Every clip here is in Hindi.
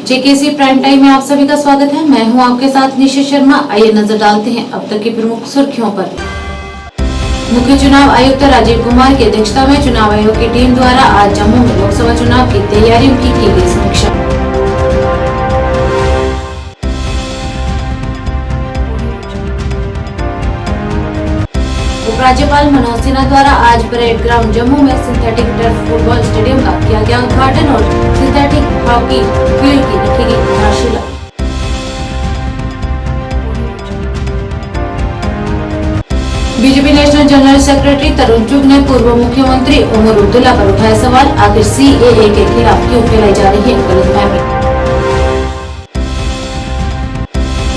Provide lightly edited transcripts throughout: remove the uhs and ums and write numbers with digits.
जेकेसी प्राइम टाइम में आप सभी का स्वागत है। मैं हूं आपके साथ निशा शर्मा। आइए नजर डालते हैं अब तक की प्रमुख सुर्खियों पर। मुख्य चुनाव आयुक्त राजीव कुमार की अध्यक्षता में चुनाव आयोग की टीम द्वारा आज जम्मू में लोकसभा चुनाव की तैयारियों की गई समीक्षा। उपराज्यपाल मनोज सिन्हा द्वारा आज परेड ग्राउंड जम्मू में सिंथेटिक टर्फ फुटबॉल स्टेडियम का किया गया उद्घाटन और सिंथेटिक हॉकी फील्ड की रखी गई आधारशिला। बीजेपी नेशनल जनरल सेक्रेटरी तरुण चुग ने पूर्व मुख्यमंत्री उमर अब्दुल्ला पर उठाया सवाल, आखिर सीएए के खिलाफ क्यों फैलाई जा रही है गलतफहमी।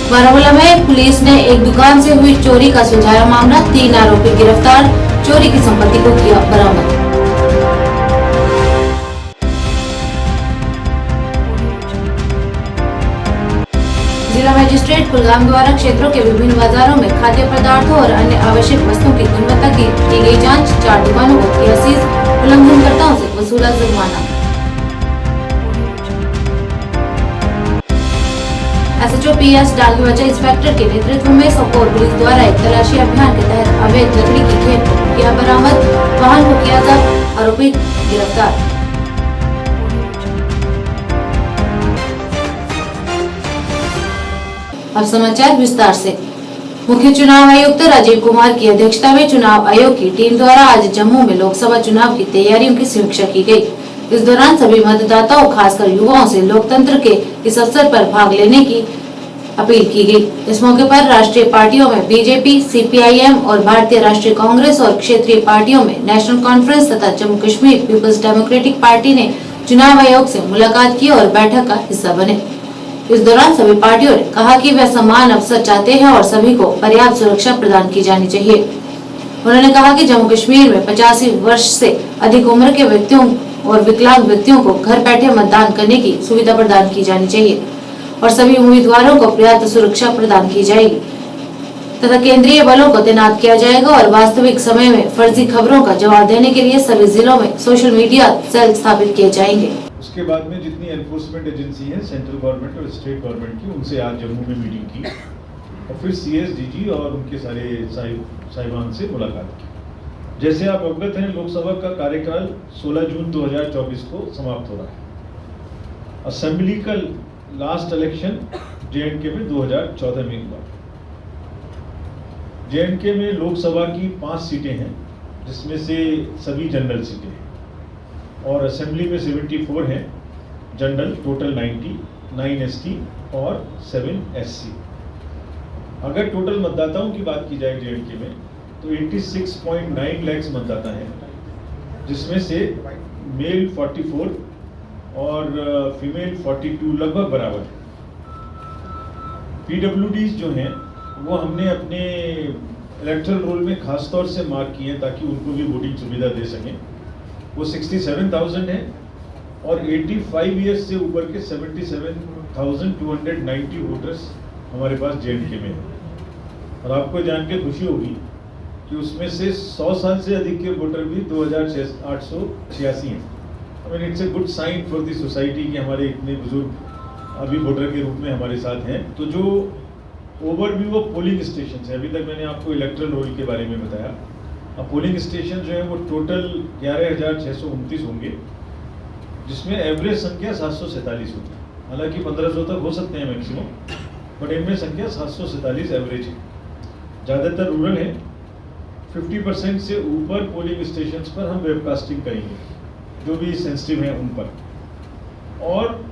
बारामूला में पुलिस ने एक दुकान से हुई चोरी का सुलझाया मामला, 3 आरोपी गिरफ्तार, चोरी की संपत्ति को किया बरामद। जिला मजिस्ट्रेट कुलगाम द्वारा क्षेत्रों के विभिन्न बाजारों में खाद्य पदार्थों और अन्य आवश्यक वस्तुओं की गुणवत्ता की गई जांच, 4 दुकानों को किया सीज, उल्लंघनकर्ताओं से वसूला जुर्माना। एसएचओ पीएस डालगवाजा इंस्पेक्टर के नेतृत्व में सोपोर पुलिस द्वारा एक तलाशी अभियान के तहत अवैध लकड़ी की खेप को किया बरामद, वाहन को किया जब्त, आरोपी गिरफ्तार। अब समाचार विस्तार से। मुख्य चुनाव आयुक्त राजीव कुमार की अध्यक्षता में चुनाव आयोग की टीम द्वारा आज जम्मू में लोकसभा चुनाव की तैयारियों की समीक्षा की गई। इस दौरान सभी मतदाताओं खासकर युवाओं से लोकतंत्र के इस अवसर पर भाग लेने की अपील की गई। इस मौके पर राष्ट्रीय पार्टियों में बीजेपी, सीपीआईएम और भारतीय राष्ट्रीय कांग्रेस और क्षेत्रीय पार्टियों में नेशनल कॉन्फ्रेंस तथा Jammu Kashmir Peoples Democratic Party ने चुनाव आयोग से मुलाकात की और बैठक का हिस्सा बने। इस दौरान सभी पार्टियों ने कहा कि वे समान अवसर चाहते हैं और सभी को पर्याप्त सुरक्षा प्रदान की जानी चाहिए। उन्होंने कहा कि जम्मू कश्मीर में 85 वर्ष से अधिक उम्र के व्यक्तियों और विकलांग व्यक्तियों को घर बैठे मतदान करने की सुविधा प्रदान की जानी चाहिए और सभी उम्मीदवारों को पर्याप्त सुरक्षा प्रदान की जाएगी तथा केंद्रीय बलों को तैनात किया जाएगा और वास्तविक समय में फर्जी खबरों का जवाब देने के लिए सभी जिलों में सोशल मीडिया सेल स्थापित किए जाएंगे। उसके बाद में जितनी एनफोर्समेंट एजेंसी है सेंट्रल गवर्नमेंट और स्टेट गवर्नमेंट की, उनसे आज जम्मू में मीटिंग की और फिर सीएसडीजी और उनके सारे साहिबान से मुलाकात की। जैसे आप अवगत हैं, लोकसभा का कार्यकाल 16 जून 2024 को समाप्त हो रहा है। असेंबली का लास्ट इलेक्शन जेएंडके में 2014 में हुआ। जेएंडके में लोकसभा की 5 सीटें हैं, जिसमें से सभी जनरल सीटें हैं और असेंबली में 74 हैं जनरल, टोटल 90, 9 एसटी और 7 एससी। अगर टोटल मतदाताओं की बात की जाए जेएंडके में तो 86.9 लाख मतदाता हैं, जिसमें से मेल 44 और फीमेल 42 लगभग बराबर है। पीडब्ल्यूडीज जो हैं वो हमने अपने इलेक्टरल रोल में खास तौर से मार्क किए हैं ताकि उनको भी वोटिंग सुविधा दे सकें। वो 67,000 है और 85 ईयर्स से ऊपर के 77,290 वोटर्स हमारे पास जेएंडके में हैं। और आपको जान के खुशी होगी कि उसमें से 100 साल से अधिक के वोटर भी 2,886 हैं। I mean it's a good sign for the society कि हमारे इतने बुजुर्ग अभी वोटर के रूप में हमारे साथ हैं। तो जो ओवरव्यू ऑफ पोलिंग स्टेशन है, अभी तक मैंने आपको इलेक्ट्रल रोल के बारे में बताया। अब पोलिंग स्टेशन जो है वो टोटल 11,629 होंगे, जिसमें एवरेज संख्या 747 होगी। हालांकि 1500 तक हो सकते हैं मैक्सिमम, बट इनमें संख्या 747 एवरेज है। ज़्यादातर रूरल है। 50% से ऊपर पोलिंग स्टेशंस पर हम वेबकास्टिंग करेंगे, जो भी सेंसिटिव हैं उन पर। और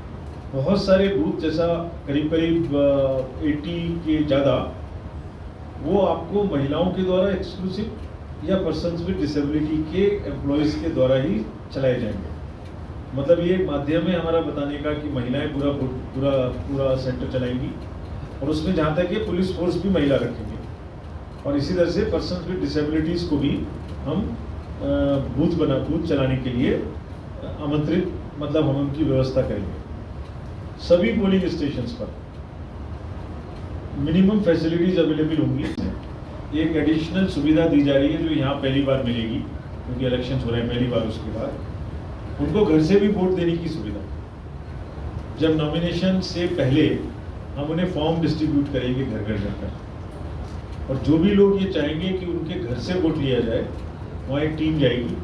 बहुत सारे बूथ, जैसा करीब 80 के ज़्यादा, वो आपको महिलाओं के द्वारा एक्सक्लूसिव या पर्सन्स विद डिसेबिलिटी के एम्प्लॉयज़ के द्वारा ही चलाए जाएंगे। मतलब ये माध्यम है हमारा बताने का कि महिलाएं पूरा सेंटर चलाएंगी और उसमें जहाँ तक ये पुलिस फोर्स भी महिला रखेंगे और इसी तरह से पर्सन्स विद डिसेबिलिटीज़ को भी हम बूथ चलाने के लिए आमंत्रित, मतलब हम उनकी व्यवस्था करेंगे। सभी पोलिंग स्टेशंस पर मिनिमम फैसिलिटीज अवेलेबल होंगी। एक एडिशनल सुविधा दी जा रही है जो यहाँ पहली बार मिलेगी, क्योंकि इलेक्शन हो रहे हैं पहली बार। उसके बाद उनको घर से भी वोट देने की सुविधा। जब नॉमिनेशन से पहले हम उन्हें फॉर्म डिस्ट्रीब्यूट करेंगे घर घर जाकर, और जो भी लोग ये चाहेंगे कि उनके घर से वोट लिया जाए, वहाँ एक टीम जाएगी,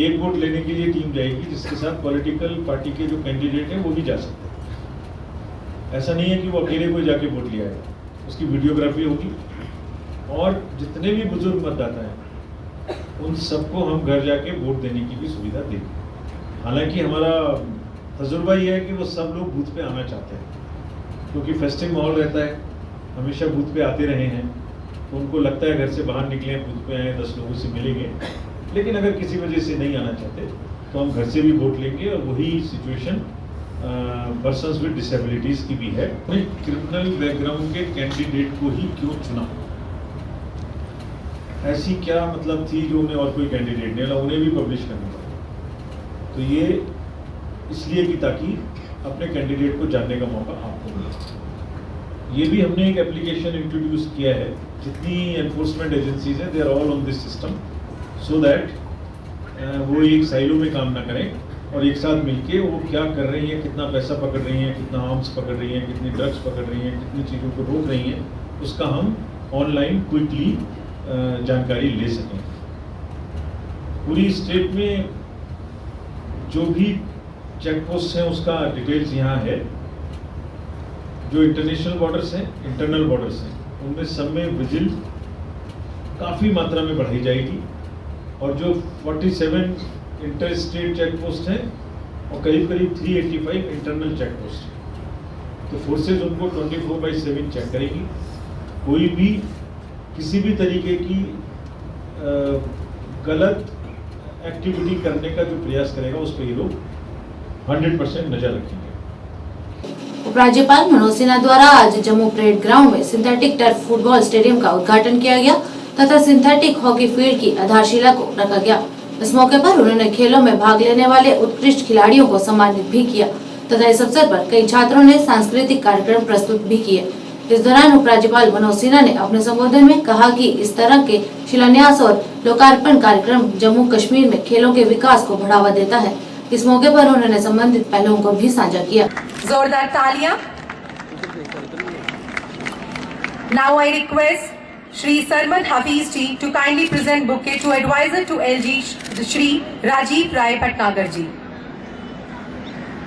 एक वोट लेने के लिए टीम जाएगी, जिसके साथ पॉलिटिकल पार्टी के जो कैंडिडेट हैं वो भी जा सकते हैं। ऐसा नहीं है कि वो अकेले कोई जाके वोट लिया है, उसकी वीडियोग्राफी होगी, और जितने भी बुजुर्ग मतदाता हैं उन सबको हम घर जाके वोट देने की भी सुविधा देंगे। हालांकि हमारा तजुर्बा ये है कि वो सब लोग बूथ पे आना चाहते हैं, क्योंकि फेस्टिव माहौल रहता है, हमेशा बूथ पे आते रहे हैं, तो उनको लगता है घर से बाहर निकले, बूथ पे आए, 10 लोगों से मिलेंगे। लेकिन अगर किसी वजह से नहीं आना चाहते तो हम घर से भी वोट लेंगे, और वही सिचुएशन पर्सन्स विद डिसेबिलिटीज की भी है। क्रिमिनल बैकग्राउंड के कैंडिडेट को ही क्यों चुना, ऐसी क्या मतलब थी जो उन्हें और कोई कैंडिडेट नहीं मिला, उन्हें भी पब्लिश करना पड़ा। तो ये इसलिए कि ताकि अपने कैंडिडेट को जानने का मौका आपको मिले। ये भी हमने एक एप्लीकेशन इंट्रोड्यूस किया है, जितनी एनफोर्समेंट एजेंसीज हैं they are all on this system, so that वो एक साइलो में काम ना करें और एक साथ मिलके वो क्या कर रही हैं, कितना पैसा पकड़ रही हैं, कितना आर्म्स पकड़ रही हैं, कितनी ड्रग्स पकड़ रही हैं, कितनी चीज़ों को रोक रही हैं, उसका हम ऑनलाइन क्विकली जानकारी ले सकें। पूरी स्टेट में जो भी चेक पोस्ट हैं उसका डिटेल्स यहाँ है। जो इंटरनेशनल बॉर्डर्स हैं, इंटरनल बॉर्डर्स हैं, उनमें सब में विजिल काफ़ी मात्रा में बढ़ाई जाएगी, और जो 47 इंटर स्टेट चेक पोस्ट हैं और करीब करीब 385 इंटरनल चेक पोस्ट हैं, तो फोर्सेज उनको 24/7 चेक करेगी। कोई भी किसी भी तरीके की गलत एक्टिविटी करने का जो प्रयास करेगा उस पर ये लोग 100% नजर रखेंगे। उपराज्यपाल मनोज सिन्हा द्वारा आज जम्मू परेड ग्राउंड में सिंथेटिक टर्फ फुटबॉल स्टेडियम का उद्घाटन किया गया तथा सिंथेटिक हॉकी फील्ड की आधारशिला को रखा गया। इस मौके पर उन्होंने खेलों में भाग लेने वाले उत्कृष्ट खिलाड़ियों को सम्मानित भी किया तथा इस अवसर पर कई छात्रों ने सांस्कृतिक कार्यक्रम प्रस्तुत भी किए। इस दौरान उपराज्यपाल मनोज सिन्हा ने अपने संबोधन में कहा कि इस तरह के शिलान्यास और लोकार्पण कार्यक्रम जम्मू कश्मीर में खेलों के विकास को बढ़ावा देता है। इस मौके पर उन्होंने संबंधित पहलुओं को भी साझा किया। जोरदार तालियां। Now I request Shri Sarman Hafiz ji to kindly present bouquet to advisor to LG Shri Rajiv Rai Patnagar ji.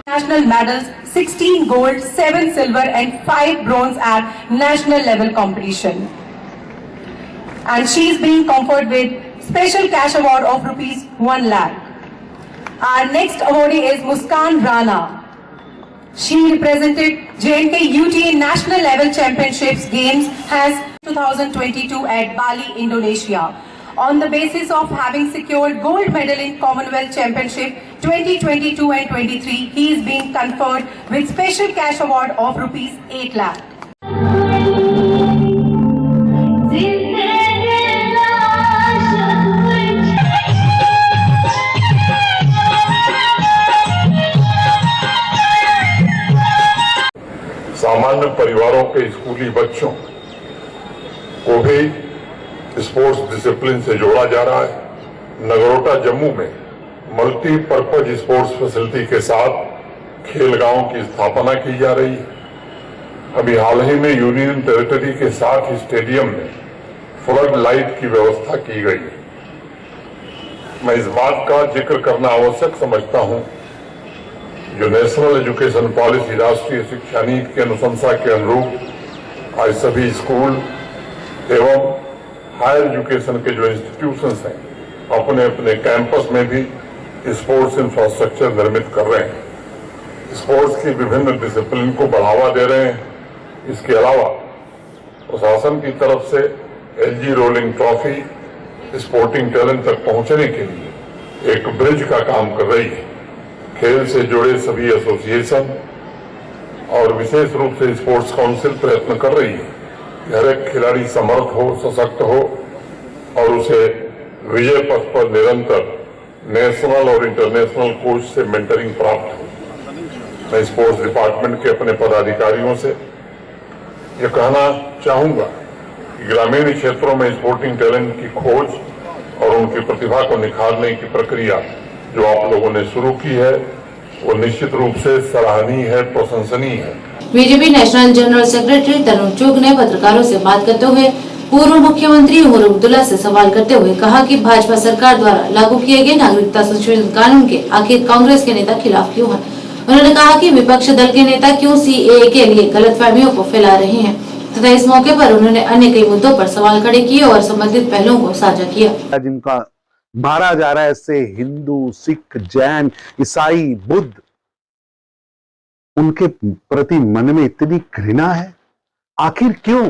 National medals 16 gold, 7 silver and 5 bronze at national level competition. And she is being conferred with special cash award of rupees 1 lakh. Our next awardee is Muskan Rana. She represented J&K UT in National Level Championships Games has 2022 at Bali, Indonesia. On the basis of having secured gold medal in Commonwealth Championship 2022 and 23, he is being conferred with special cash award of rupees 8 lakh. सामान्य परिवारों के स्कूली बच्चों को भी स्पोर्ट्स डिसिप्लिन से जोड़ा जा रहा है। नगरोटा जम्मू में मल्टीपर्पज स्पोर्ट्स फैसिलिटी के साथ खेल गांव की स्थापना की जा रही है। अभी हाल ही में यूनियन टेरिटरी के साथ ही स्टेडियम में फ्लड लाइट की व्यवस्था की गई है। मैं इस बात का जिक्र करना आवश्यक समझता हूं, जो नेशनल एजुकेशन पॉलिसी राष्ट्रीय शिक्षा नीति की अनुशंसा के अनुरूप आज सभी स्कूल एवं हायर एजुकेशन के जो इंस्टीट्यूशंस हैं अपने अपने कैंपस में भी स्पोर्ट्स इंफ्रास्ट्रक्चर निर्मित कर रहे हैं, स्पोर्ट्स की विभिन्न डिसिप्लिन को बढ़ावा दे रहे हैं। इसके अलावा प्रशासन की तरफ से LG rolling trophy sporting talent तक पहुंचने के लिए एक ब्रिज का काम कर रही है। खेल से जुड़े सभी एसोसिएशन और विशेष रूप से स्पोर्ट्स काउंसिल प्रयत्न कर रही है कि हर एक खिलाड़ी समर्थ हो, सशक्त हो और उसे विजय पथ पर निरंतर नेशनल और इंटरनेशनल कोच से मेंटरिंग प्राप्त हो। मैं स्पोर्ट्स डिपार्टमेंट के अपने पदाधिकारियों से ये कहना चाहूंगा कि ग्रामीण क्षेत्रों में स्पोर्टिंग टैलेंट की खोज और उनकी प्रतिभा को निखारने की प्रक्रिया जो आप लोगों ने शुरू की है, वो निश्चित रूप से सराहनीय है, प्रशंसनीय है। बीजेपी नेशनल जनरल सेक्रेटरी तरुण चुग ने पत्रकारों से बात करते हुए पूर्व मुख्यमंत्री उमर अब्दुल्ला से सवाल करते हुए कहा कि भाजपा सरकार द्वारा लागू किए गए नागरिकता संशोधन कानून के आखिर कांग्रेस के नेता खिलाफ क्यों हैं। उन्होंने कहा कि विपक्ष दल के नेता क्यों सीएए के लिए गलतफहमियों को फैला रहे हैं तथा इस मौके पर उन्होंने अन्य कई मुद्दों पर सवाल खड़े किए और संबंधित पहलुओं को साझा किया। जिनका मारा जा रहा है, इससे हिंदू, सिख, जैन, ईसाई, बुद्ध, उनके प्रति मन में इतनी घृणा है। आखिर क्यों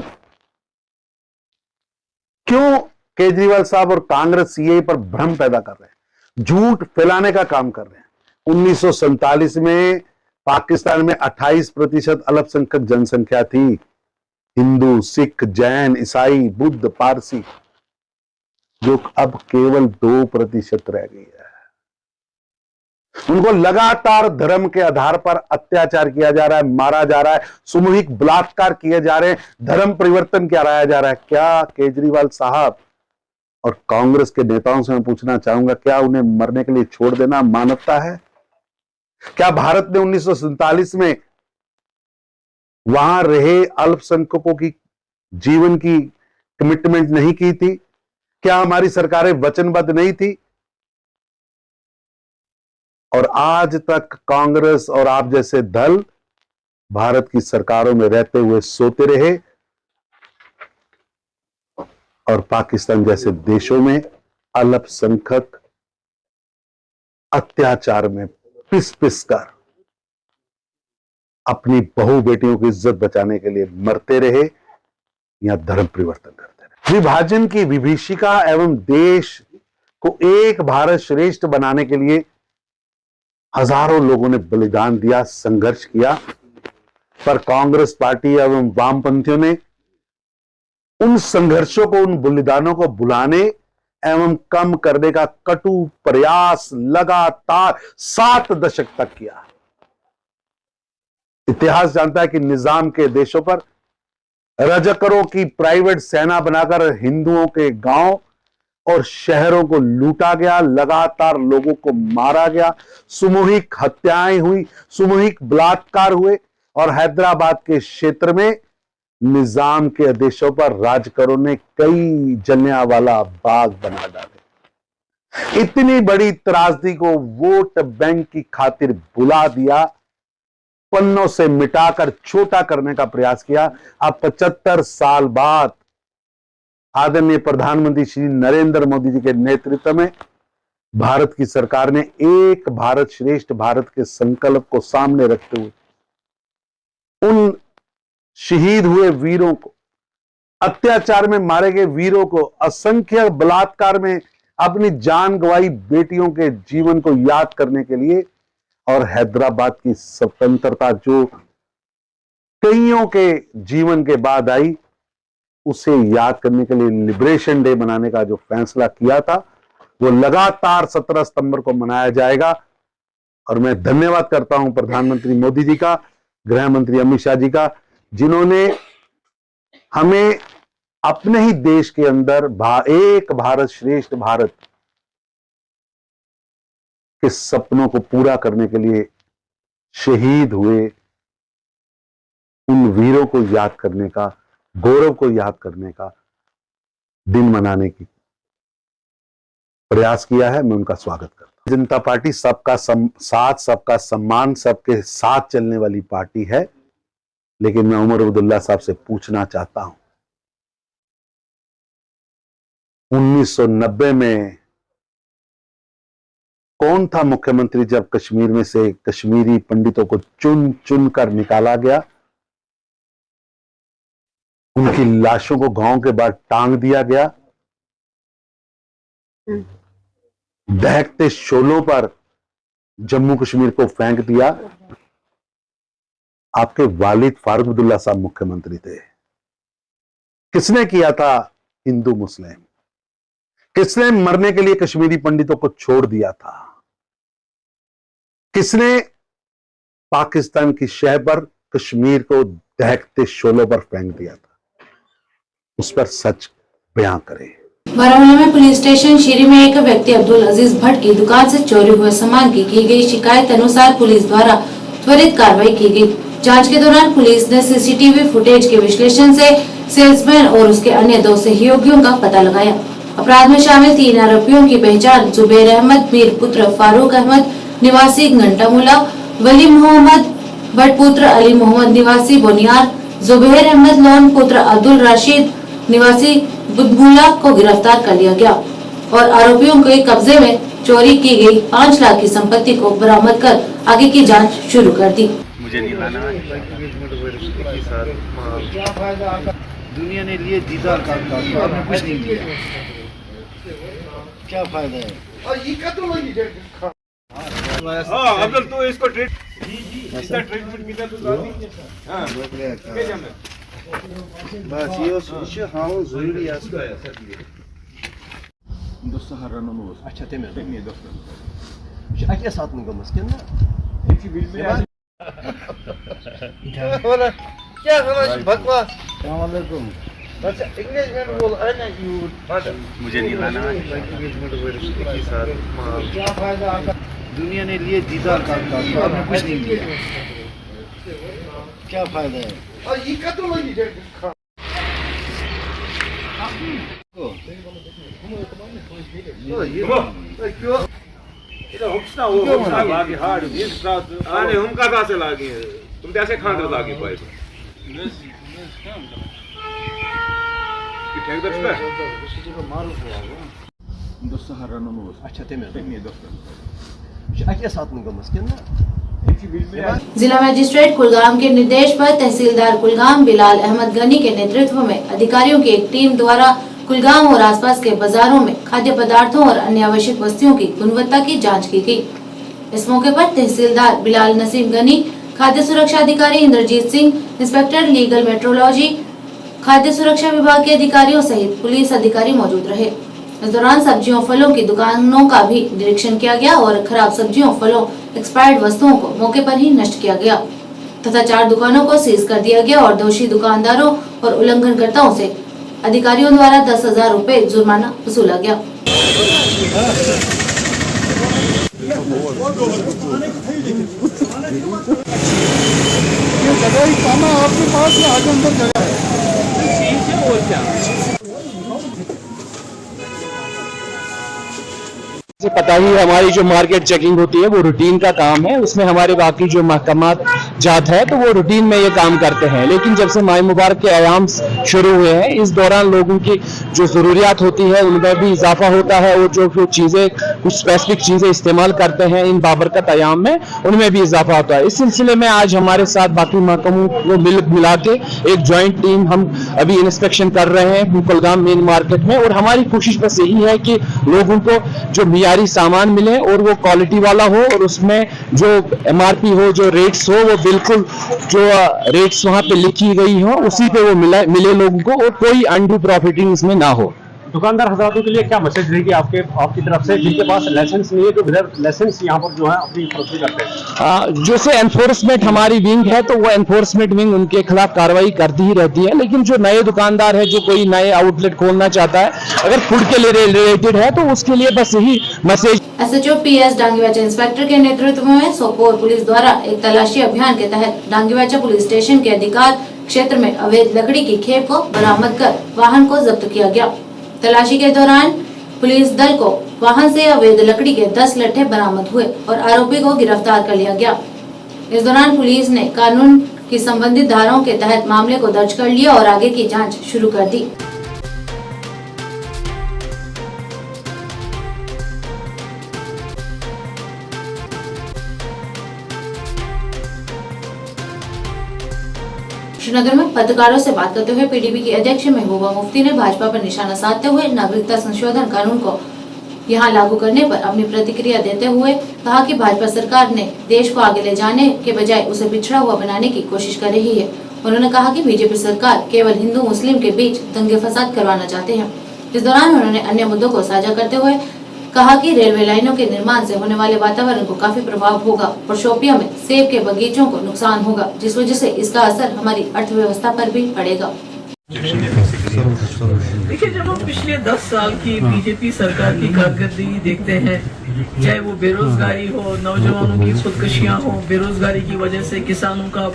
केजरीवाल साहब और कांग्रेस सीएए पर भ्रम पैदा कर रहे हैं, झूठ फैलाने का काम कर रहे हैं। 1947 में पाकिस्तान में 28% अल्पसंख्यक जनसंख्या थी, हिंदू, सिख, जैन, ईसाई, बुद्ध, पारसी, जो अब केवल 2% रह गई है। उनको लगातार धर्म के आधार पर अत्याचार किया जा रहा है, मारा जा रहा है, सामूहिक बलात्कार किए जा रहे हैं, धर्म परिवर्तन कराया जा रहा है। क्या केजरीवाल साहब और कांग्रेस के नेताओं से मैं पूछना चाहूंगा, क्या उन्हें मरने के लिए छोड़ देना मानवता है? क्या भारत ने 1947 में वहां रहे अल्पसंख्यकों की जीवन की कमिटमेंट नहीं की थी? क्या हमारी सरकारें वचनबद्ध नहीं थी? और आज तक कांग्रेस और आप जैसे दल भारत की सरकारों में रहते हुए सोते रहे और पाकिस्तान जैसे देशों में अल्पसंख्यक अत्याचार में पिस पिस कर अपनी बहू बेटियों की इज्जत बचाने के लिए मरते रहे या धर्म परिवर्तन करते रहे। विभाजन की विभीषिका एवं देश को एक भारत श्रेष्ठ बनाने के लिए हजारों लोगों ने बलिदान दिया, संघर्ष किया, पर कांग्रेस पार्टी एवं वामपंथियों ने उन संघर्षों को, उन बलिदानों को भुलाने एवं कम करने का कटु प्रयास लगातार 7 दशक तक किया। इतिहास जानता है कि निजाम के देशों पर रजकरों की प्राइवेट सेना बनाकर हिंदुओं के गांव और शहरों को लूटा गया, लगातार लोगों को मारा गया, सामूहिक हत्याएं हुई, सामूहिक बलात्कार हुए और हैदराबाद के क्षेत्र में निजाम के आदेशों पर राजकरों ने कई जलियांवाला बाग बना डाले। इतनी बड़ी त्रासदी को वोट बैंक की खातिर बुला दिया, पन्नों से मिटाकर छोटा करने का प्रयास किया। अब 75 साल बाद आदरणीय प्रधानमंत्री श्री नरेंद्र मोदी जी के नेतृत्व में भारत की सरकार ने एक भारत श्रेष्ठ भारत के संकल्प को सामने रखते हुए उन शहीद हुए वीरों को, अत्याचार में मारे गए वीरों को, असंख्य बलात्कार में अपनी जान गंवाई बेटियों के जीवन को याद करने के लिए और हैदराबाद की स्वतंत्रता जो कईयों के जीवन के बाद आई, उसे याद करने के लिए लिबरेशन डे मनाने का जो फैसला किया था वो लगातार 17 सितंबर को मनाया जाएगा। और मैं धन्यवाद करता हूं प्रधानमंत्री मोदी जी का, गृह मंत्री अमित शाह जी का, जिन्होंने हमें अपने ही देश के अंदर एक भारत श्रेष्ठ भारत के सपनों को पूरा करने के लिए शहीद हुए उन वीरों को याद करने का, गौरव को याद करने का दिन मनाने की प्रयास किया है। मैं उनका स्वागत करता हूं। जनता पार्टी सबका साथ, सबका सम्मान, सबके साथ चलने वाली पार्टी है, लेकिन मैं उमर अब्दुल्ला साहब से पूछना चाहता हूं, 1990 में कौन था मुख्यमंत्री जब कश्मीर में से कश्मीरी पंडितों को चुन चुन कर निकाला गया, उनकी लाशों को गांव के बाहर टांग दिया गया, दहकते शोलों पर जम्मू कश्मीर को फेंक दिया? आपके वालिद फारूक अब्दुल्ला साहब मुख्यमंत्री थे। किसने किया था हिंदू मुस्लिम? किसने मरने के लिए कश्मीरी पंडितों को छोड़ दिया था? किसने पाकिस्तान की शह पर कश्मीर को दहकते शोलों पर फेंक दिया था? उस पर सच बयां करें। बारामूला में पुलिस स्टेशन शीरी में एक व्यक्ति अब्दुल अजीज भट्ट की दुकान से चोरी हुए सामान की गई शिकायत अनुसार पुलिस द्वारा त्वरित कार्रवाई की गई। जांच के दौरान पुलिस ने सीसीटीवी फुटेज के विश्लेषण से सेल्समैन और उसके अन्य 2 सहयोगियों का पता लगाया। अपराध में शामिल 3 आरोपियों की पहचान जुबैर अहमद मीर पुत्र फारूक अहमद निवासी घंटामुला, वली मोहम्मद भट्ट पुत्र अली मोहम्मद निवासी बोनियार, जुबैर अहमद लोन पुत्र अब्दुल रशीद निवासी बुधमुला को गिरफ्तार कर लिया गया और आरोपियों के कब्जे में चोरी की गई 5 लाख की संपत्ति को बरामद कर आगे की जांच शुरू कर दी। मुझे नहीं लाना दुनिया ने लिए दीदार का आपने कुछ नहीं लिया, क्या फायदा है? अब्दुल तो इसको ट्रीटमेंट मिला तो बस ये हाँ जरूरी है दोस्तों हराना में अच्छा ते में नहीं दोस्तों अच्छा साथ में गमस के ना एक ही बिल में क्या समझ बकवास अस्सलाम वालेकुम बस इंग्लिश में बोल है यू फादर मुझे नहीं लाना क्या फायदा दुनिया ने लिए दीदार का आपने कुछ नहीं लिया, क्या फायदा है? और ये का तो नहीं देखा क्यों इधर हुक्स ना वो लागे हार्ड दिस रात आने हम का से लागे तुम कैसे खांड लागे भाई कि ठेकेदार पे दोस्तों हराना में अच्छा ते में नहीं दोस्तों अच्छा साथ में गमस के ना एक ही बिल में जिला मजिस्ट्रेट कुलगाम के निर्देश पर तहसीलदार कुलगाम बिलाल अहमद गनी के नेतृत्व में अधिकारियों की एक टीम द्वारा कुलगाम और आसपास के बाजारों में खाद्य पदार्थों और अन्य आवश्यक वस्तुओं की गुणवत्ता की जांच की गई। इस मौके पर तहसीलदार बिलाल नसीम गनी, खाद्य सुरक्षा अधिकारी Indrajit Singh, inspector legal metrology, खाद्य सुरक्षा विभाग के अधिकारियों सहित पुलिस अधिकारी मौजूद रहे। इस दौरान सब्जियों फलों की दुकानों का भी निरीक्षण किया गया और खराब सब्जियों फलों एक्सपायर्ड वस्तुओं को मौके पर ही नष्ट किया गया तथा 4 दुकानों को सीज कर दिया गया और दोषी दुकानदारों और उल्लंघनकर्ताओं से अधिकारियों द्वारा 10,000 रुपए जुर्माना वसूला गया। आपके पास आगे अंदर जगह से पता ही हमारी जो मार्केट चेकिंग होती है वो रूटीन का काम है, उसमें हमारे बाकी जो महकमात जात है तो वो रूटीन में ये काम करते हैं। लेकिन जब से माह मुबारक के अयाम शुरू हुए हैं इस दौरान लोगों की जो ज़रूरियात होती है उनमें भी इजाफा होता है और जो चीज़ें कुछ स्पेसिफिक चीज़ें इस्तेमाल करते हैं इन बाबरकत अयाम में उनमें भी इजाफा होता है। इस सिलसिले में आज हमारे साथ बाकी महकमों को मिला के एक जॉइंट टीम हम अभी इंस्पेक्शन कर रहे हैं कुलगाम मेन मार्केट में और हमारी कोशिश बस यही है कि लोगों को जो मियारी सामान मिले और वो क्वालिटी वाला हो और उसमें जो MRP हो, जो रेट्स हो वो बिल्कुल जो रेट्स वहां पे लिखी गई हो उसी पे वो मिले लोगों को और कोई अनडू प्रॉफिटिंग इसमें ना हो। दुकानदार हजरातों के लिए क्या मैसेज रहेगी आपकी तरफ से जिनके पास लाइसेंस नहीं है, जो बिना लाइसेंस यहाँ पर जो है अपनी फरोख्ती करते हैं? जैसे एनफोर्समेंट हमारी विंग है तो वो एनफोर्समेंट विंग उनके खिलाफ कार्रवाई करती ही रहती है। लेकिन जो नए दुकानदार है, जो कोई नए आउटलेट खोलना चाहता है अगर फूड के लिए रिलेटेड है तो उसके लिए बस यही message. SHO PS Dangiwacha inspector के नेतृत्व में सोपोर पुलिस द्वारा एक तलाशी अभियान के तहत डांगीवाचा पुलिस स्टेशन के अधिकार क्षेत्र में अवैध लकड़ी की खेप को बरामद कर वाहन को जब्त किया गया। तलाशी के दौरान पुलिस दल को वाहन से अवैध लकड़ी के 10 लट्ठे बरामद हुए और आरोपी को गिरफ्तार कर लिया गया। इस दौरान पुलिस ने कानून की संबंधित धाराओं के तहत मामले को दर्ज कर लिया और आगे की जांच शुरू कर दी। श्रीनगर में पत्रकारों से बात करते हुए PDP की अध्यक्ष महबूबा मुफ्ती ने भाजपा पर निशाना साधते हुए नागरिकता संशोधन कानून को यहां लागू करने पर अपनी प्रतिक्रिया देते हुए कहा कि भाजपा सरकार ने देश को आगे ले जाने के बजाय उसे बिछड़ा हुआ बनाने की कोशिश कर रही है। उन्होंने कहा कि बीजेपी सरकार केवल हिंदू मुस्लिम के बीच दंगे फसाद करवाना चाहते हैं। इस दौरान उन्होंने अन्य मुद्दों को साझा करते हुए कहा कि रेलवे लाइनों के निर्माण से होने वाले वातावरण को काफी प्रभाव होगा और शोपियां में सेब के बगीचों को नुकसान होगा, जिस वजह से इसका असर हमारी अर्थव्यवस्था पर भी पड़ेगा। देखिए, जब हम पिछले 10 साल की बीजेपी सरकार की कारकर्दगी देखते हैं, चाहे वो बेरोजगारी हो, नौजवानों की खुदकुशियां हो, बेरोजगारी की वजह से किसानों का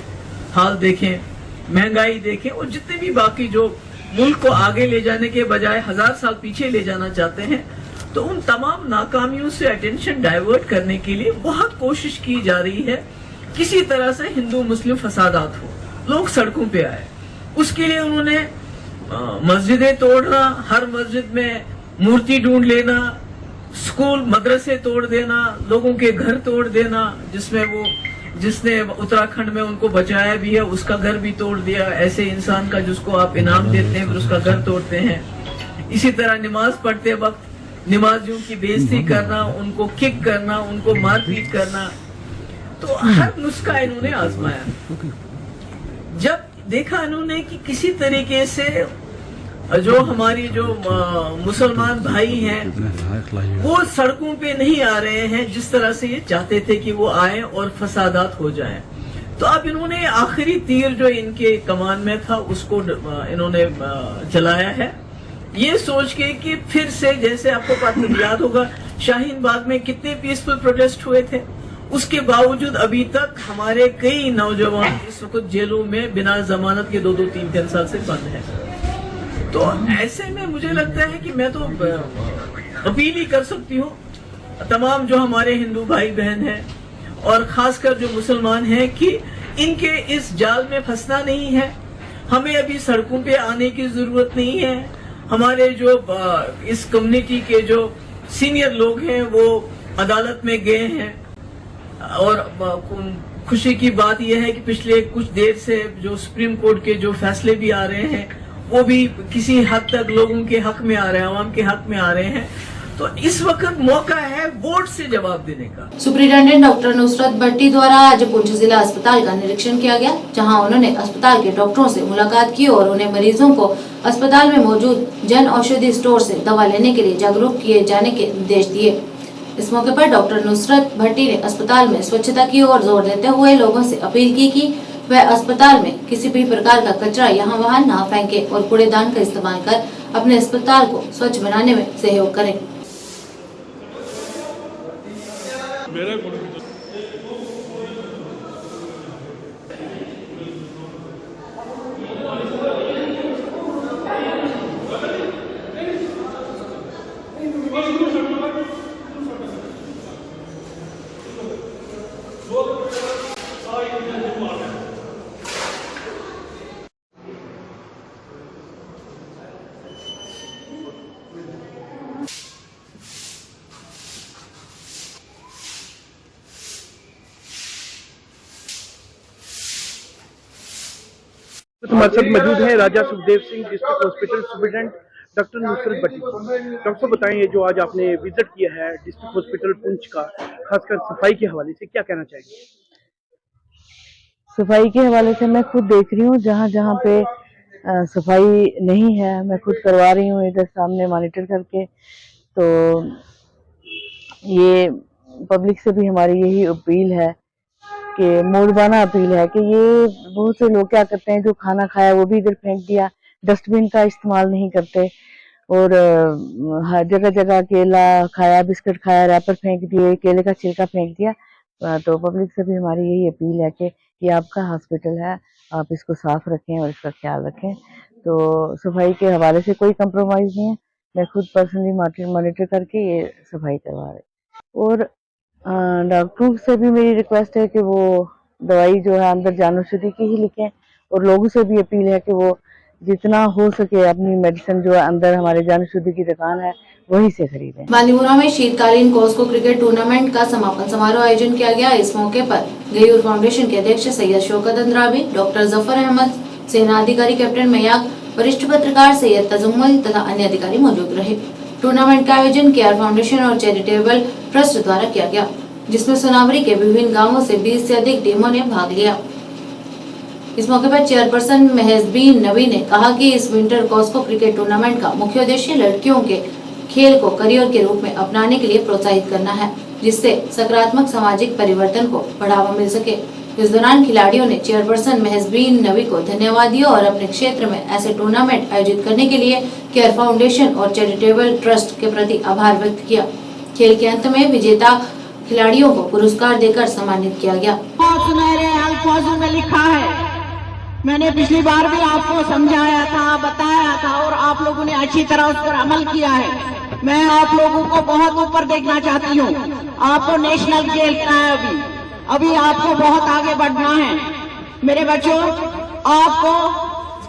हाल देखें, महंगाई देखें, और जितने भी बाकी जो मुल्क को आगे ले जाने के बजाय 1000 साल पीछे ले जाना चाहते हैं, तो उन तमाम नाकामियों से अटेंशन डाइवर्ट करने के लिए बहुत कोशिश की जा रही है। किसी तरह से हिंदू मुस्लिम फसादात हो, लोग सड़कों पे आए, उसके लिए उन्होंने मस्जिदें तोड़ना, हर मस्जिद में मूर्ति ढूंढ लेना, स्कूल मदरसे तोड़ देना, लोगों के घर तोड़ देना, जिसने उत्तराखंड में उनको बचाया भी है उसका घर भी तोड़ दिया। ऐसे इंसान का जिसको आप इनाम देते हैं फिर उसका घर तोड़ते हैं। इसी तरह नमाज पढ़ते वक्त नमाजियों की बेइज्जती करना, उनको किक करना, उनको मारपीट करना, तो हर नुस्खा इन्होंने आजमाया। जब देखा इन्होंने कि किसी तरीके से जो हमारी जो मुसलमान भाई हैं वो सड़कों पे नहीं आ रहे हैं जिस तरह से ये चाहते थे कि वो आए और फसादात हो जाएं, तो अब इन्होंने आखिरी तीर जो इनके कमान में था उसको इन्होंने चलाया है, ये सोच के कि फिर से, जैसे आपको पता याद होगा शाहीन बाग में कितने पीसफुल प्रोटेस्ट हुए थे, उसके बावजूद अभी तक हमारे कई नौजवान इस वक्त जेलों में बिना जमानत के 2-2, 3-3 साल से बंद है। तो ऐसे में मुझे लगता है कि मैं तो अपील ही कर सकती हूँ तमाम जो हमारे हिंदू भाई बहन हैं और खासकर जो मुसलमान हैं कि इनके इस जाल में फंसना नहीं है। हमें अभी सड़कों पे आने की जरूरत नहीं है। हमारे जो इस कम्युनिटी के जो सीनियर लोग हैं वो अदालत में गए हैं और खुशी की बात यह है कि पिछले कुछ देर से जो सुप्रीम कोर्ट के जो फैसले भी आ रहे हैं वो भी किसी हद तक लोगों के हक में आ रहे हैं, आवाम के हक में आ रहे हैं। तो इस वक्त मौका है वोट से जवाब देने का। सुप्रिंटेंडेंट डॉक्टर नुसरत भट्टी द्वारा आज पुंछ जिला अस्पताल का निरीक्षण किया गया, जहां उन्होंने अस्पताल के डॉक्टरों से मुलाकात की और उन्हें मरीजों को अस्पताल में मौजूद जन औषधि स्टोर से दवा लेने के लिए जागरूक किए जाने के निर्देश दिए। इस मौके पर डॉक्टर नुसरत भट्टी ने अस्पताल में स्वच्छता की ओर जोर देते हुए लोगों से अपील की कि वह अस्पताल में किसी भी प्रकार का कचरा यहाँ वहाँ न फेंके और कूड़ेदान का इस्तेमाल कर अपने अस्पताल को स्वच्छ बनाने में सहयोग करें। हमारे साथ मौजूद है Raja Sukhdev Singh district hospital superintendent doctor Nusrat Bhatti. Doctor साहब बताएं, ये जो आज आपने विजिट किया है डिस्ट्रिक्ट हॉस्पिटल पुंछ का, खासकर सफाई के हवाले से क्या कहना चाहेंगे? सफाई के हवाले से मैं खुद देख रही हूँ, जहाँ जहाँ पे सफाई नहीं है मैं खुद करवा रही हूँ इधर सामने मॉनिटर करके। तो ये पब्लिक से भी हमारी यही अपील है कि मोड़बाना अपील है कि ये बहुत से लोग क्या करते हैं, जो खाना खाया वो भी इधर फेंक दिया, डस्टबिन का इस्तेमाल नहीं करते और हर जगह जगह केला खाया, बिस्किट खाया, रैपर फेंक दिए, केले का छिलका फेंक दिया। तो पब्लिक से भी हमारी यही अपील है कि ये आपका हॉस्पिटल है, आप इसको साफ रखें और इसका ख्याल रखें। तो सफाई के हवाले से कोई कंप्रोमाइज नहीं है, मैं खुद पर्सनली मॉनिटर करके ये सफाई करवा रही। और डॉक्टर से भी मेरी रिक्वेस्ट है कि वो दवाई जो है अंदर जन औषधि की ही लिखें और लोगों से भी अपील है कि वो जितना हो सके अपनी मेडिसिन जो है अंदर हमारे जन औषधि की दुकान है वहीं से खरीदें। बांदीपुरा में शीतकालीन कोस्को क्रिकेट टूर्नामेंट का समापन समारोह आयोजन किया गया। इस मौके पर गयूर फाउंडेशन के अध्यक्ष सैयद शौकत अंद्राबी, डॉक्टर जफर अहमद, सेना अधिकारी कैप्टन मयाक, वरिष्ठ पत्रकार सैयद तजुम्मल तथा अन्य अधिकारी मौजूद रहे। टूर्नामेंट का आयोजन केआर फाउंडेशन और चैरिटेबल ट्रस्ट द्वारा किया गया, जिसमें सोनावरी के विभिन्न गांवों से 20 से अधिक टीमों ने भाग लिया। इस मौके पर चेयरपर्सन मेहजबीन नबी ने कहा कि इस विंटर कोस्को क्रिकेट टूर्नामेंट का मुख्य उद्देश्य लड़कियों के खेल को करियर के रूप में अपनाने के लिए प्रोत्साहित करना है, जिससे सकारात्मक सामाजिक परिवर्तन को बढ़ावा मिल सके। इस दौरान खिलाड़ियों ने चेयरपर्सन महजबीन नबी को धन्यवाद दिया और अपने क्षेत्र में ऐसे टूर्नामेंट आयोजित करने के लिए केयर फाउंडेशन और चैरिटेबल ट्रस्ट के प्रति आभार व्यक्त किया। खेल के अंत में विजेता खिलाड़ियों को पुरस्कार देकर सम्मानित किया गया। सुनहरे अल्फाजों में लिखा है, मैंने पिछली बार भी आपको समझाया था, बताया था और आप लोगों ने अच्छी तरह उस पर अमल किया है। मैं आप लोगों को बहुत ऊपर देखना चाहती हूँ। आपको नेशनल खेलना है, अभी आपको बहुत आगे बढ़ना है। मेरे बच्चों, आपको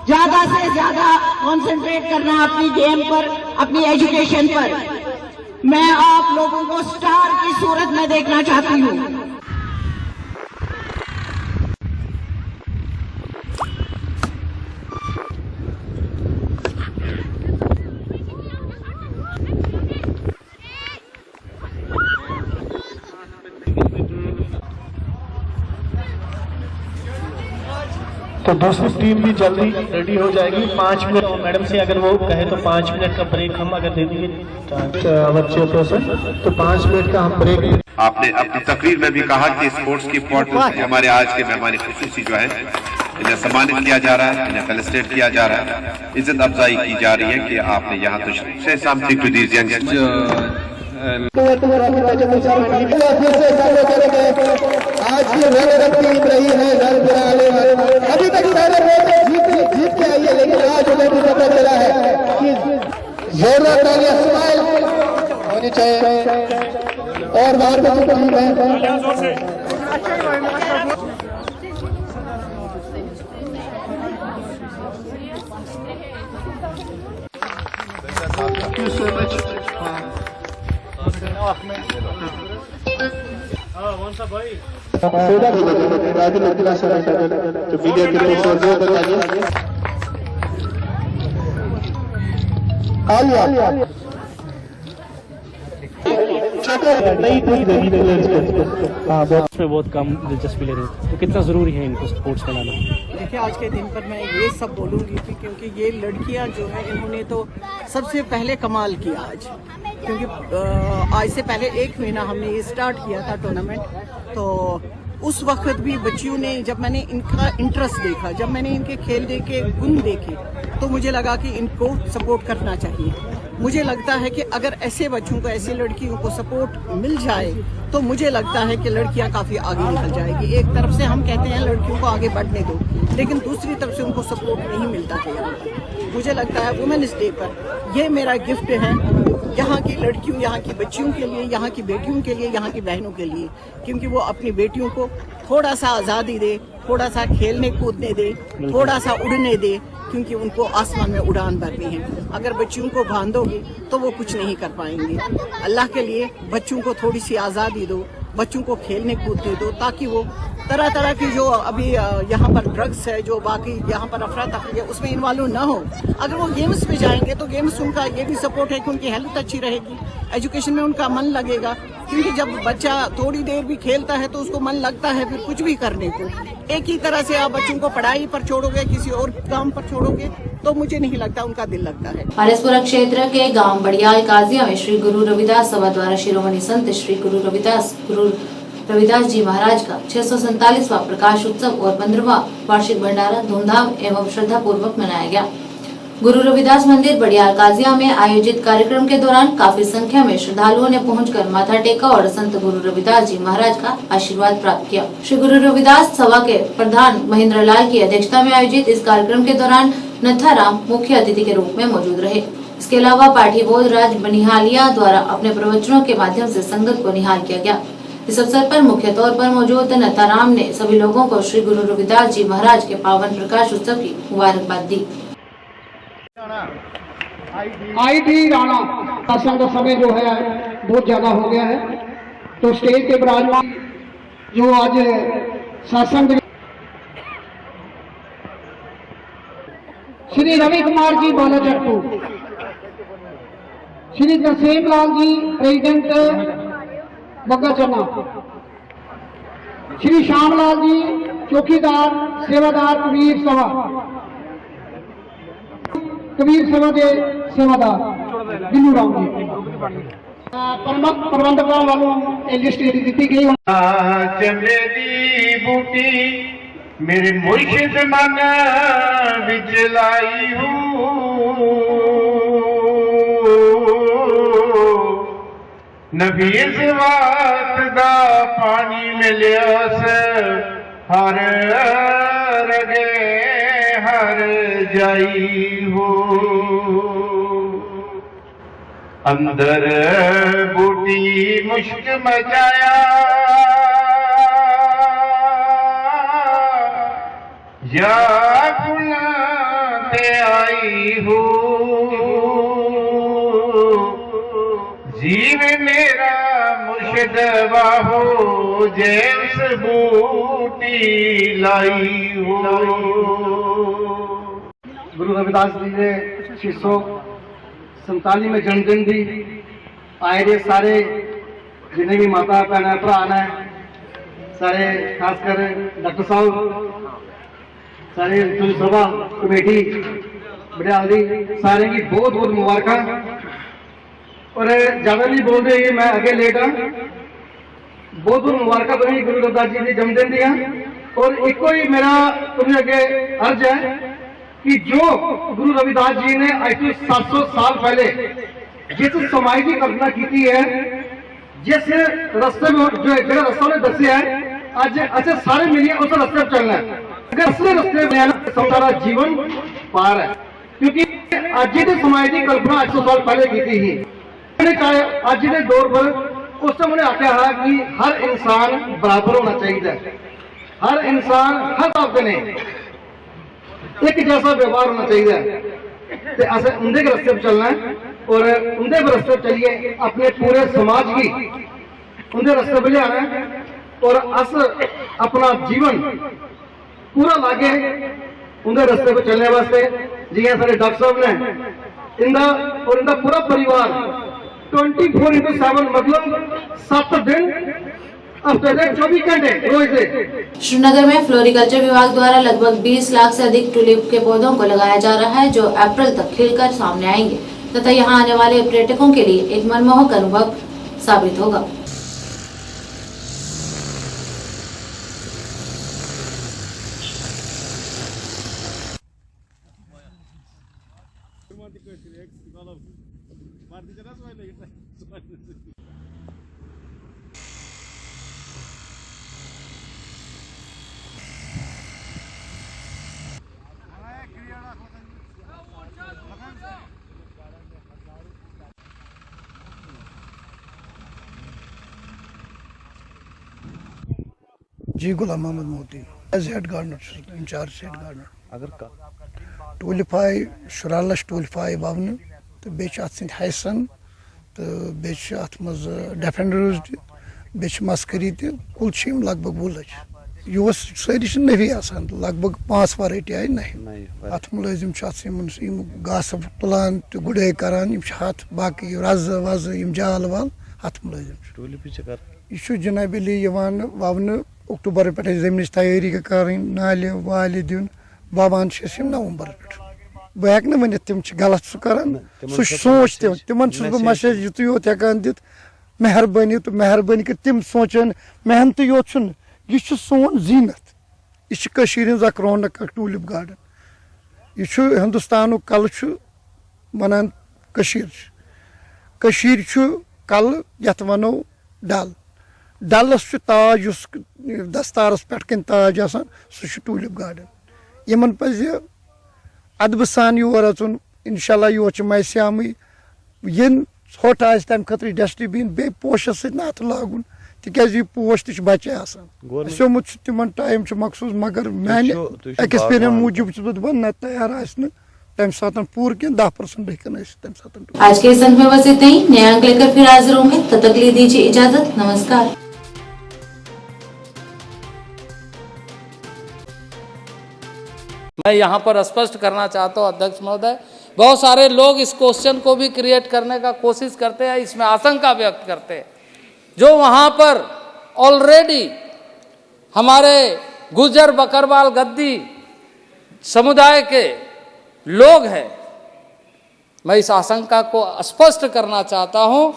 ज्यादा से ज्यादा कंसंट्रेट करना है अपनी गेम पर, अपनी एजुकेशन पर। मैं आप लोगों को स्टार की सूरत में देखना चाहती हूँ। तो दूसरी टीम भी जल्दी रेडी हो जाएगी। 5 मिनट मैडम से अगर वो कहे तो 5 मिनट का ब्रेक हम अगर दे देंगे बच्चों को तो 5 मिनट का हम ब्रेक। आपने अपनी तकरीर में भी कहा कि स्पोर्ट्स की इम्पोर्टेंस हमारे आज के मेहमान खुसूसी जो है इन्हें सम्मानित किया जा रहा है, इन्हें फेलिसिटेट किया जा रहा है, इज्जत अफजाई की जा रही है कि आपने यहाँ तो से समथिंग टू दीज आज की रंग टीम रही है अभी तक सारे मैच जीत के आई है, लेकिन आज उन्हें भी पता चला है कि जोरदार तालियां स्माइल होनी चाहिए और बाहर में टीम है। Thank you so much. उसमें बहुत कम दिलचस्पी ले रहे हैं, तो कितना ज़रूरी है इनको स्पोर्ट्स में लाना? देखिए, आज के दिन पर मैं ये सब बोलूँगी क्योंकि ये लड़कियाँ जो है इन्होंने तो सबसे पहले कमाल किया आज, क्योंकि आज से पहले 1 महीना हमने ये स्टार्ट किया था टूर्नामेंट। तो उस वक्त भी बच्चियों ने, जब मैंने इनका इंटरेस्ट देखा, जब मैंने इनके खेल के गुण देखे, तो मुझे लगा कि इनको सपोर्ट करना चाहिए। मुझे लगता है कि अगर ऐसे बच्चों को, ऐसी लड़कियों को सपोर्ट मिल जाए तो मुझे लगता है कि लड़कियां काफ़ी आगे निकल जाएगी। एक तरफ से हम कहते हैं लड़कियों को आगे बढ़ने दो, लेकिन दूसरी तरफ से उनको सपोर्ट नहीं मिलता है। मुझे लगता है वुमेन्स डे पर ये मेरा गिफ्ट है यहाँ की लड़कियों, यहाँ की बच्चियों के लिए, यहाँ की बेटियों के लिए, यहाँ की बहनों के लिए, क्योंकि वो अपनी बेटियों को थोड़ा सा आज़ादी दे, थोड़ा सा खेलने कूदने दे, थोड़ा सा उड़ने दे, क्योंकि उनको आसमान में उड़ान भरनी है। अगर बच्चियों को बांधोगे तो वो कुछ नहीं कर पाएंगे। अल्लाह के लिए बच्चों को थोड़ी सी आज़ादी दो, बच्चों को खेलने कूदने दो, ताकि वो तरह तरह की जो अभी यहाँ पर ड्रग्स है, जो बाकी यहाँ पर अफरा तफरी है, उसमें इन्वॉल्व ना हो। अगर वो गेम्स में जाएंगे तो गेम्स उनका ये भी सपोर्ट है कि उनकी हेल्थ अच्छी रहेगी, एजुकेशन में उनका मन लगेगा, क्योंकि जब बच्चा थोड़ी देर भी खेलता है तो उसको मन लगता है फिर कुछ भी करने को। एक ही तरह से आप बच्चों को पढ़ाई पर छोड़ोगे, किसी और काम पर छोड़ोगे, तो मुझे नहीं लगता उनका दिल लगता है। पारसपुरा क्षेत्र के गांव बड़ियाल काजिया में श्री गुरु रविदास सभा द्वारा शिरोमणि संत श्री गुरु रविदास जी महाराज का 647वां प्रकाश उत्सव और 15वां वार्षिक भंडारा धूमधाम एवं श्रद्धा पूर्वक मनाया गया। गुरु रविदास मंदिर बड़ियाल काजिया में आयोजित कार्यक्रम के दौरान काफी संख्या में श्रद्धालुओं ने पहुंचकर माथा टेका और संत गुरु रविदास जी महाराज का आशीर्वाद प्राप्त किया। श्री गुरु रविदास सभा के प्रधान महेंद्र लाल की अध्यक्षता में आयोजित इस कार्यक्रम के दौरान नथाराम मुख्य अतिथि के रूप में मौजूद रहे। इसके अलावा पाठी बोध राज बनिहालिया द्वारा अपने प्रवचनों के माध्यम से संगत को निहाल किया गया। इस अवसर पर मुख्य तौर पर मौजूद नथाराम ने सभी लोगों को श्री गुरु रविदास जी महाराज के पावन प्रकाश उत्सव की मुबारकबाद दी। आईटी राणा शासन का समय जो है बहुत ज्यादा हो गया है, तो स्टेज के विराजमान जो आज शासन श्री रवि कुमार जी बालाचट्टू, श्री तरसेम लाल जी प्रेसिडेंट बग्गाचना, श्री श्यामलाल जी चौकीदार सेवादार कबीर सभा के सेवादार बिल्लू राम जी, प्रबंधकों वालों लिस्ट दी गई। चमड़े दी बूटी मेरे मुर्शिद मन विच लाई हूँ, नबी इस वात दा पानी मिलिया से हर रगे हर जाई हो, अंदर बूटी मुश्क मचाया या बुलाते आई हो, जीव मेरा मुर्शिद वाहो जे उस बूटी लाई हो। गुरु रविदास जी ने 647 जन्मदिन दी आए दे सारे जिन्हें भी माता भैन भरा ने सारे खासकर डॉक्टर साहब सारे सभा कमेटी बड़ियाल दी सारे की बहुत बहुत मुबारक। और ज्यादा नहीं बोल रही मैं अगे लेट हाँ, बहुत बहुत मुबारक बनी गुरु रविदास जी के जन्मदिन दिया। और एक ही मेरा तुम्हें अगे अर्ज है कि जो गुरु रविदास जी ने आज से 700 साल पहले जिस समाज की कल्पना की है, जिस रास्ते में जो रास्ता ने दसिया है, आज अच्छे सारे मिलिए उस रास्ते पर चलना है। अगर उस रास्ते में सारा जीवन पार है, क्योंकि आज के समाज की कल्पना 800 साल पहले की थी। आज के दौर पर उस समय आख्या है कि हर इंसान बराबर होना चाहिए, हर इंसान हर तबके ने एक जैसा व्यवहार होना चाहिए। तो अस उनके रास्ते पर चलना है और उनके रास्ते पर चलिए अपने पूरे समाज की उनके रास्ते पर लियाना है और अस अपना जीवन पूरा लागे उनके रास्ते पर चलने वास्ते। जी सारे डॉक्टर साहब ने इनका और इनका पूरा परिवार 24/7 मतलब 7 दिन हफ्ते 24 घंटे रोज से। श्रीनगर में फ्लोरिकल्चर विभाग द्वारा लगभग 20 लाख से अधिक टुलिप के पौधों को लगाया जा रहा है, जो अप्रैल तक खिलकर सामने आएंगे तथा यहां आने वाले पर्यटकों के लिए एक मनमोहक अनुभव साबित होगा। जी Ghulam Mohammad Modi as head gardener incharge head gardener. अगर टूलिपाई शुरालश टूलिपाई वावन तो बेच हाइसन तो बेच मज डिफेंडर्स बे मस्करी कुल लगभग 20 लच यह सारी नवी आसान लगभग 5 वरायटी आई नई अत मुलाजिम घास तुलान तो गुड़े करान बाकी रज वज जाल वाल अत मुलाजिम यह जनाब वावन अक्टूबर पे जमीन तैयारी कर नाले वाले दिन वावान नवंबर पे बह हेक वन तम गलत सह कर सोच तिम मैसेज युत योत हेकान दित मेहरबानी तो मेहरबानी कर तिम सोचन मेहनत योत यह सोन जीनत यह रौनक टूलिप गार्डन यह हिंदुस्तान कल वनान कल यथ वनो डल डलस ताज दस्तारस पे कन ताज आसान सह टूलिप गार्डन यमन पज अदब सान योर अचुन इंशाल्लाह योर मैस्याम ये ोट आ तम खतर डस्टबिन बे पोशस सत लागुन तिक पोश तह बचे आसोमुत तिमन टाइम मखसूस मगर मान एक्सपीरियंस मूजूब ना तैयार तम सात पूर कह 10% हेकन तम सात। आज के इस अंक में बस इतना ही। नया अंक लेकर फिर हाजिर होंगे, तब तक लिए दीजिए इजाजत। नमस्कार। मैं यहाँ पर स्पष्ट करना चाहता हूँ अध्यक्ष महोदय, बहुत सारे लोग इस क्वेश्चन को भी क्रिएट करने का कोशिश करते हैं, इसमें आशंका व्यक्त करते हैं। जो वहाँ पर ऑलरेडी हमारे गुर्जर बकरवाल गद्दी समुदाय के लोग हैं, मैं इस आशंका को स्पष्ट करना चाहता हूँ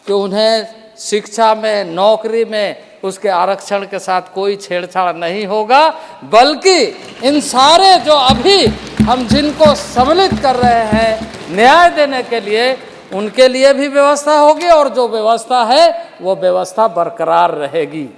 कि उन्हें शिक्षा में, नौकरी में उसके आरक्षण के साथ कोई छेड़छाड़ नहीं होगा, बल्कि इन सारे जो अभी हम जिनको सम्मिलित कर रहे हैं न्याय देने के लिए, उनके लिए भी व्यवस्था होगी और जो व्यवस्था है वो व्यवस्था बरकरार रहेगी।